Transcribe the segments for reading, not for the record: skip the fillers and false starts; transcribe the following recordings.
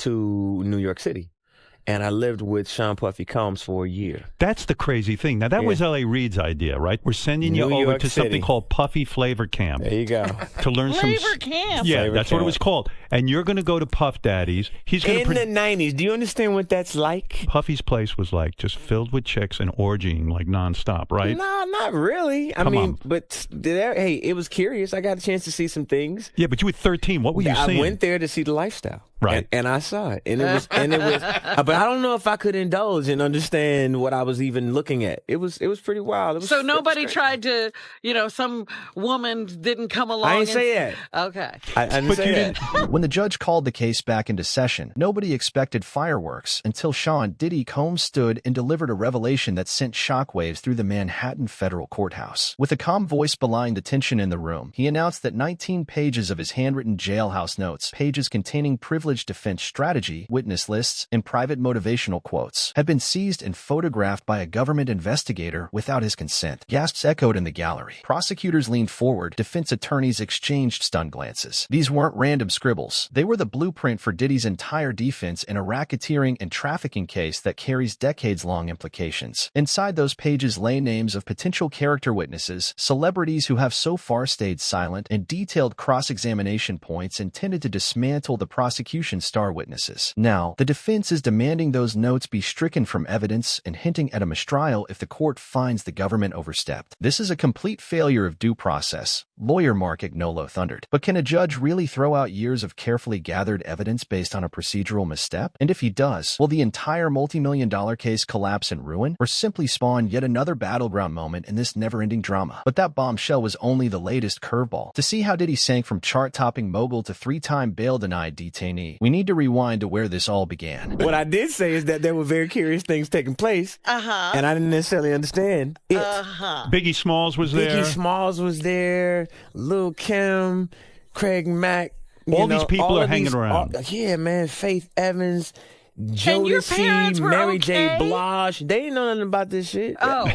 to New York City. And I lived with Sean Puffy Combs for a year. That's the crazy thing. Now, that was L.A. Reid's idea, right? We're sending you over to something called Puffy Flavor Camp. There you go. To learn Flavor Camp. Yeah, Flavor that's Camp. what it was called. And you're going to go to Puff Daddy's. He's going in the 90s. Do you understand what that's like? Puffy's place was like just filled with chicks and orgying like nonstop, right? No, not really. I mean, but hey, it was curious. I got a chance to see some things. Yeah, but you were 13. What were you seeing? I went there to see the lifestyle. Right. And I saw it. And it was but I don't know if I could indulge and understand what I was even looking at. It was pretty wild. So nobody tried to, some woman didn't come along. I didn't say that. Okay. I didn't say that. When the judge called the case back into session, nobody expected fireworks until Sean Diddy Combs stood and delivered a revelation that sent shockwaves through the Manhattan federal courthouse. With a calm voice belying the tension in the room, he announced that 19 pages of his handwritten jailhouse notes, pages containing privileged defense strategy, witness lists, and private motivational quotes, have been seized and photographed by a government investigator without his consent. Gasps echoed in the gallery. Prosecutors leaned forward. Defense attorneys exchanged stunned glances. These weren't random scribbles. They were the blueprint for Diddy's entire defense in a racketeering and trafficking case that carries decades-long implications. Inside those pages lay names of potential character witnesses, celebrities who have so far stayed silent, and detailed cross-examination points intended to dismantle the prosecution's star witnesses. Now, the defense is demanding those notes be stricken from evidence and hinting at a mistrial if the court finds the government overstepped. This is a complete failure of due process. Lawyer Mark Ignolo thundered. But can a judge really throw out years of carefully gathered evidence based on a procedural misstep? And if he does, will the entire multi-million-dollar case collapse and ruin, or simply spawn yet another battleground moment in this never-ending drama? But that bombshell was only the latest curveball. To see how Diddy sank from chart-topping mogul to three-time bail-denied detainee, we need to rewind to where this all began. What I did say is that there were very curious things taking place, and I didn't necessarily understand it. Biggie Smalls was there. Biggie Smalls was there. Lil' Kim, Craig Mack. All these people are hanging around. Yeah, man. Faith Evans. And your parents Jodeci, were Mary okay? J. Blige. They didn't know nothing about this shit. Oh.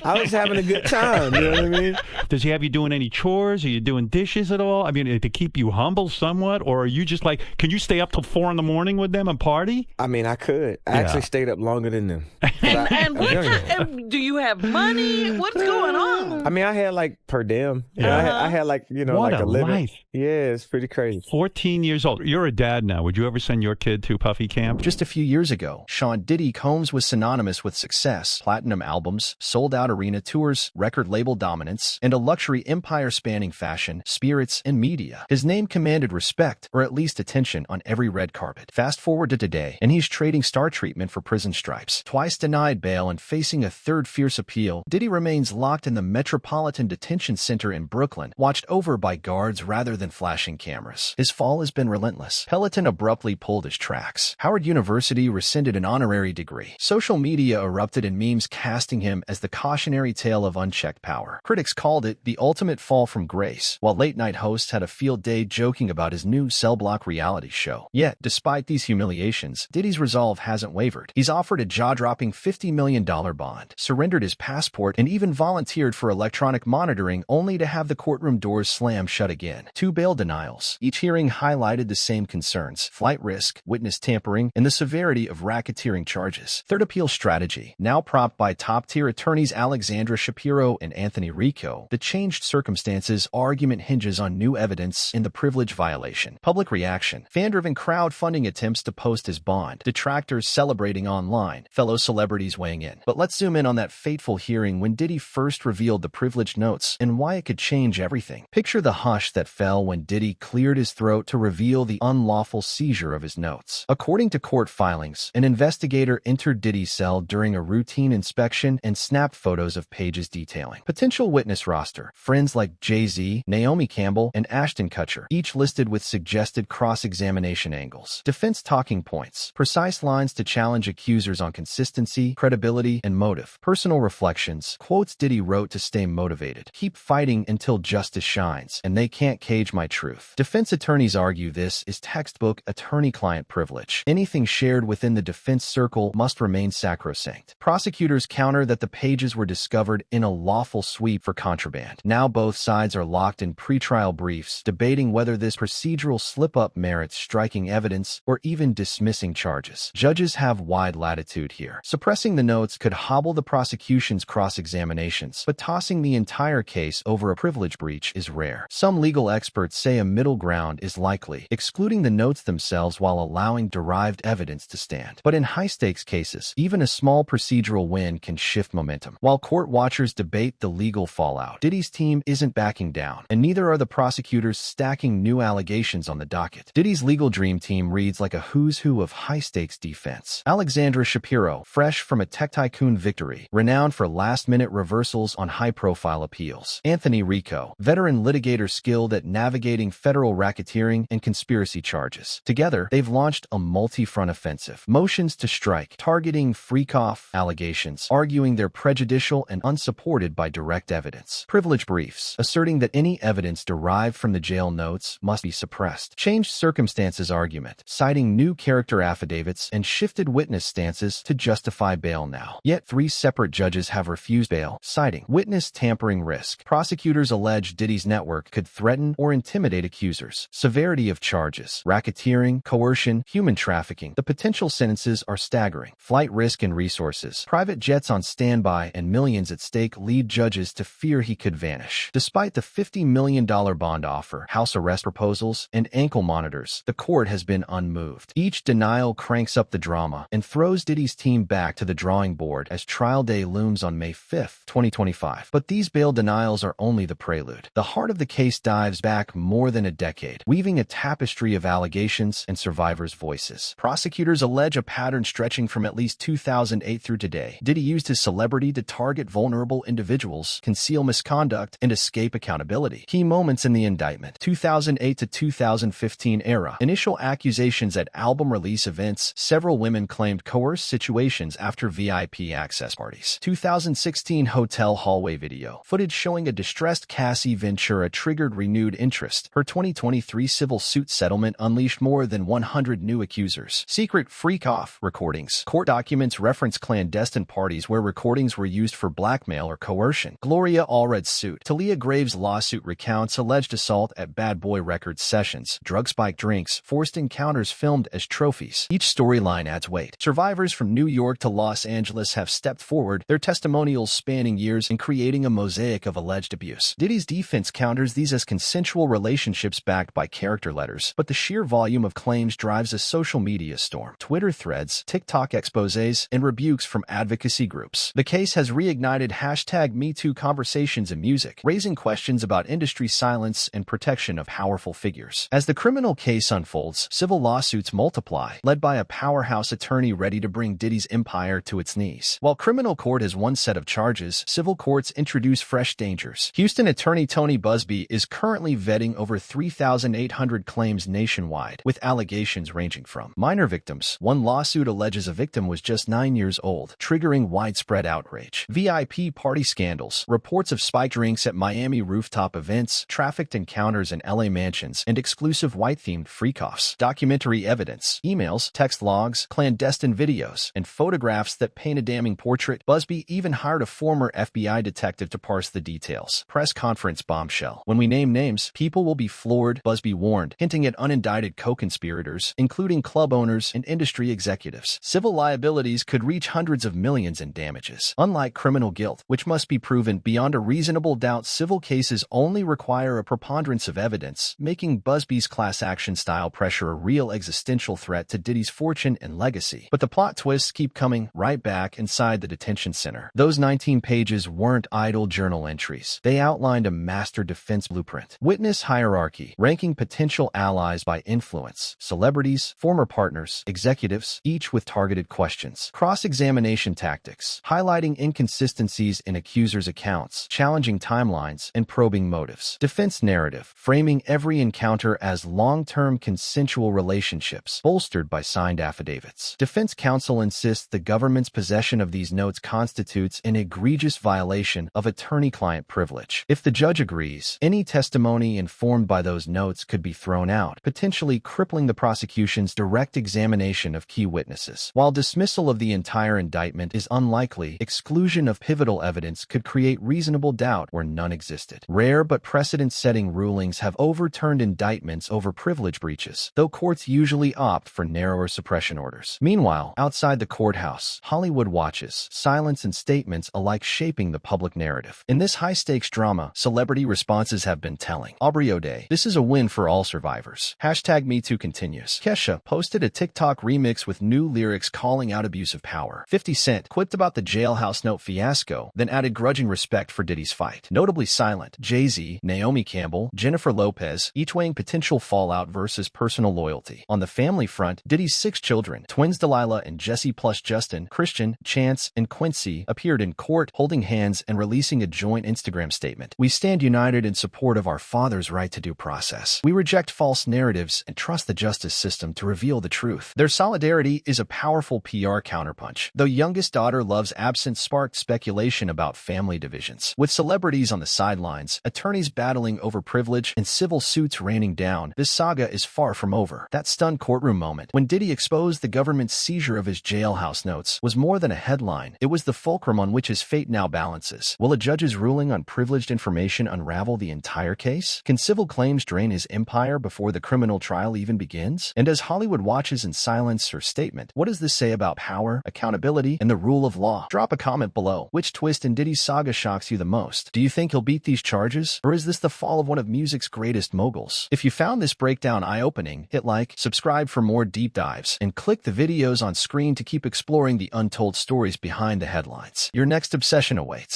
I was having a good time. You know what I mean? Does he have you doing any chores? Are you doing dishes at all? I mean, to keep you humble somewhat? Or are you just like, can you stay up till 4 a.m. with them and party? I mean, I could. I actually stayed up longer than them. And do you have money? What's going on? I mean, I had like per diem. Yeah. I had like, What like a a living. life. Yeah, it's pretty crazy. 14 years old. You're a dad now. Would you ever send your kid to Puffy Camp? Just a few years ago, Sean Diddy Combs was synonymous with success, platinum albums, sold-out arena tours, record label dominance, and a luxury empire-spanning fashion, spirits, and media. His name commanded respect, or at least attention, on every red carpet. Fast forward to today, and he's trading star treatment for prison stripes. Twice denied bail and facing a third fierce appeal, Diddy remains locked in the Metropolitan Detention Center in Brooklyn, watched over by guards rather than flashing cameras. His fall has been relentless. Peloton abruptly pulled his tracks. Howard University rescinded an honorary degree. Social media erupted in memes casting him as the cautionary tale of unchecked power. Critics called it the ultimate fall from grace, while late-night hosts had a field day joking about his new cell block reality show. Yet, despite these humiliations, Diddy's resolve hasn't wavered. He's offered a jaw-dropping $50 million bond, surrendered his passport, and even volunteered for electronic monitoring only to have the courtroom doors slam shut again. 2 bail denials. Each hearing highlighted the same concerns: flight risk, witness tampering, and the severity of racketeering charges. Third appeal strategy. Now propped by top-tier attorneys Alexandra Shapiro and Anthony Ricco, the changed circumstances argument hinges on new evidence in the privilege violation. Public reaction. Fan-driven crowdfunding attempts to post his bond. Detractors celebrating online. Fellow celebrities weighing in. But let's zoom in on that fateful hearing when Diddy first revealed the privileged notes and why it could change everything. Picture the hush that fell when Diddy cleared his throat to reveal the unlawful seizure of his notes. According to court filings, an investigator entered Diddy's cell during a routine inspection and snapped photos of pages detailing. Potential witness roster: friends like Jay-Z, Naomi Campbell, and Ashton Kutcher, each listed with suggested cross-examination angles. Defense talking points: precise lines to challenge accusers on consistency, credibility, and motive. Personal reflections: quotes Diddy wrote to stay motivated. Keep fighting until justice shines, and they can't cage my truth. Defense attorneys argue this is textbook attorney-client privilege. Anything shared within the defense circle must remain sacrosanct. Prosecutors counter that the pages were discovered in a lawful sweep for contraband. Now both sides are locked in pretrial briefs, debating whether this procedural slip-up merits striking evidence or even dismissing charges. Judges have wide latitude here. Suppressing the notes could hobble the prosecution's cross-examinations, but tossing the entire case over a privilege breach is rare. Some legal experts say a middle ground is likely, excluding the notes themselves while allowing derived evidence to stand. But in high-stakes cases, even a small procedural win can shift momentum. While court watchers debate the legal fallout, Diddy's team isn't backing down, and neither are the prosecutors stacking new allegations on the docket. Diddy's legal dream team reads like a who's who of high-stakes defense. Alexandra Shapiro, fresh from a tech tycoon victory, renowned for last-minute reversals on high-profile appeals. Anthony Rico, veteran litigator skilled at navigating federal racketeering and conspiracy charges. Together, they've launched a multi-front offensive. Motions to strike, targeting freak-off allegations, arguing they're prejudicial and unsupported by direct evidence. Privilege briefs, asserting that any evidence derived from the jail notes must be suppressed. Changed circumstances argument, citing new character affidavits and shifted witness stances to justify bail now. Yet 3 separate judges have refused bail, citing witness tampering risk. Prosecutors allege Diddy's network could threaten or intimidate accusers. Severity of charges, racketeering, coercion, human trafficking. The potential sentences are staggering. Flight risk and resources, private jets on standby and millions at stake lead judges to fear he could vanish. Despite the $50 million bond offer, house arrest proposals, and ankle monitors, the court has been unmoved. Each denial cranks up the drama and throws Diddy's team back to the drawing board as trial day looms on May 5, 2025. But these bail denials are only the prelude. The heart of the case dives back more than a decade, weaving a tapestry of allegations and survivors' voices. Prosecutors allege a pattern stretching from at least 2008 through today. Diddy used his celebrity to target vulnerable individuals, conceal misconduct, and escape accountability. Key moments in the indictment: 2008 to 2015 era. Initial accusations at album release events. Several women claimed coerced situations after VIP access parties. 2016 hotel hallway video. Footage showing a distressed Cassie Ventura triggered renewed interest. Her 2023 civil suit settlement unleashed more than 100 new accusers. Secret freak-off recordings. Court documents reference clandestine parties where recordings were used for blackmail or coercion. Gloria Allred's suit. Talia Graves' lawsuit recounts alleged assault at Bad Boy Records sessions. Drug-spiked drinks. Forced encounters filmed as trophies. Each storyline adds weight. Survivors from New York to Los Angeles have stepped forward, their testimonials spanning years and creating a mosaic of alleged abuse. Diddy's defense counters these as consensual relationships backed by character letters, but the sheer volume of claims drives a social media storm. Twitter threads, TikTok exposés, and rebukes from advocacy groups. The case has reignited #MeToo conversations in music, raising questions about industry silence and protection of powerful figures. As the criminal case unfolds, civil lawsuits multiply, led by a powerhouse attorney ready to bring Diddy's empire to its knees. While criminal court has one set of charges, civil courts introduce fresh dangers. Houston attorney Tony Busby is currently vetting over 3,800 claims nationwide, with allegations ranging from minor victims. One lawsuit alleges a victim was just 9 years old, triggering widespread outrage. VIP party scandals, reports of spiked drinks at Miami rooftop events, trafficked encounters in LA mansions, and exclusive white-themed freak-offs. Documentary evidence, emails, text logs, clandestine videos, and photographs that paint a damning portrait. Busby even hired a former FBI detective to parse the details. Press conference bombshell. When we name names, people will be floored, Busby warned, hinting at unindicted co-conspirators, including club owners and industry executives. Civil liabilities could reach hundreds of millions in damages. Unlike criminal guilt, which must be proven beyond a reasonable doubt, civil cases only require a preponderance of evidence, making Busby's class action style pressure a real existential threat to Diddy's fortune and legacy. But the plot twists keep coming right back inside the detention center. Those 19 pages weren't idle journal entries. They outlined a master defense blueprint. Witness hierarchy, ranking potential allies by influence, celebrities, former partners, executives, each with targeted questions. Cross-examination tactics, highlighting inconsistencies in accusers' accounts, challenging timelines, and probing motives. Defense narrative, framing every encounter as long-term consensual relationships, bolstered by signed affidavits. Defense counsel insists the government's possession of these notes constitutes an egregious violation of attorney-client privilege. If the judge agrees, any testimony informed by those notes could be thrown out, potentially crippling the prosecution's direct examination examination of key witnesses. While dismissal of the entire indictment is unlikely, exclusion of pivotal evidence could create reasonable doubt where none existed. Rare but precedent-setting rulings have overturned indictments over privilege breaches, though courts usually opt for narrower suppression orders. Meanwhile, outside the courthouse, Hollywood watches, silence and statements alike shaping the public narrative. In this high-stakes drama, celebrity responses have been telling. Aubrey O'Day: "This is a win for all survivors." #MeToo continues. Kesha posted a TikTok remix with new lyrics calling out abuse of power. 50 Cent quipped about the jailhouse note fiasco, then added grudging respect for Diddy's fight. Notably silent, Jay-Z, Naomi Campbell, Jennifer Lopez, each weighing potential fallout versus personal loyalty. On the family front, Diddy's 6 children, twins Delilah and Jesse plus Justin, Christian, Chance, and Quincy, appeared in court, holding hands and releasing a joint Instagram statement. "We stand united in support of our father's right to due process. We reject false narratives and trust the justice system to reveal the truth." Their solidarity is a powerful PR counterpunch. Though youngest daughter Love's absence sparked speculation about family divisions. With celebrities on the sidelines, attorneys battling over privilege, and civil suits raining down, this saga is far from over. That stunned courtroom moment, when Diddy exposed the government's seizure of his jailhouse notes, was more than a headline. It was the fulcrum on which his fate now balances. Will a judge's ruling on privileged information unravel the entire case? Can civil claims drain his empire before the criminal trial even begins? And as Hollywood watches in silence or statement, what does this say about power, accountability, and the rule of law? Drop a comment below. Which twist in Diddy's saga shocks you the most? Do you think he'll beat these charges? Or is this the fall of one of music's greatest moguls? If you found this breakdown eye-opening, hit like, subscribe for more deep dives, and click the videos on screen to keep exploring the untold stories behind the headlines. Your next obsession awaits.